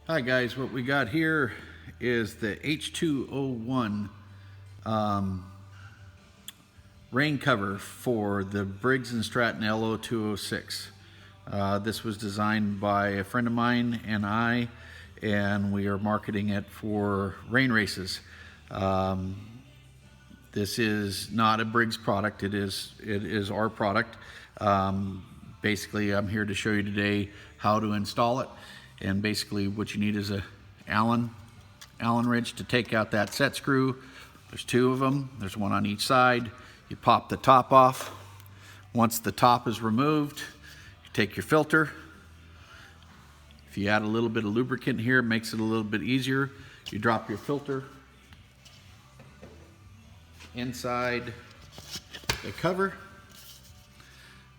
Hi guys, what we got here is the H2O1 rain cover for the Briggs Stratton LO206. This was designed by a friend of mine and I, and we are marketing it for rain races. This is not a Briggs product, it is our product. Basically, I'm here to show you today how to install it. And basically what you need is a Allen wrench to take out that set screw. There's two of them, there's one on each side. You pop the top off. Once the top is removed, you take your filter. If you add a little bit of lubricant here, it makes it a little bit easier. You drop your filter inside the cover.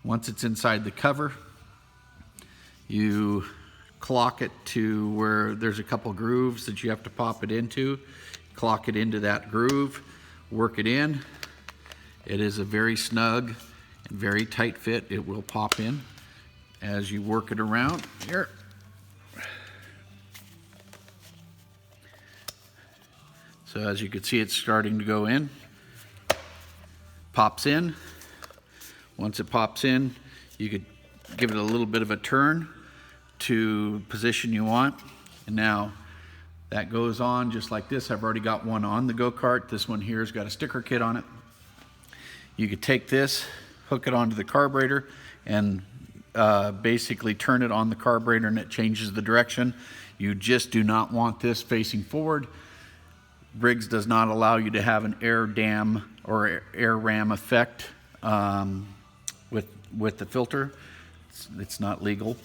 Once it's inside the cover, you clock it to where there's a couple grooves that you have to pop it into. Clock it into that groove, work it in. It is a very snug and very tight fit. It will pop in as you work it around here. So as you can see, it's starting to go in. Pops in. Once it pops in, you could give it a little bit of a turn to position you want. And now that goes on just like this. I've already got one on the go-kart. This one here has got a sticker kit on it. You could take this, hook it onto the carburetor, and basically turn it on the carburetor, and it changes the direction. You just do not want this facing forward. Briggs does not allow you to have an air dam or air ram effect with the filter. It's not legal.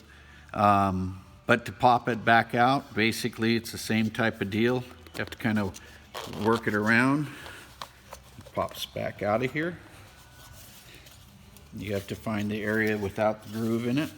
But to pop it back out, basically it's the same type of deal. You have to kind of work it around. It pops back out of here. You have to find the area without the groove in it.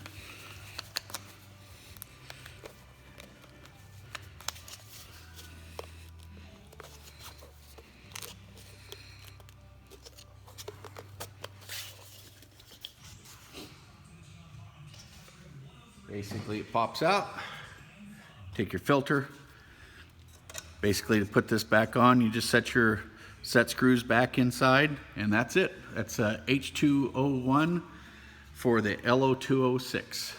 Basically, it pops out. Take your filter. Basically, to put this back on, you just set your set screws back inside, and that's it. That's H2O1 for the LO206.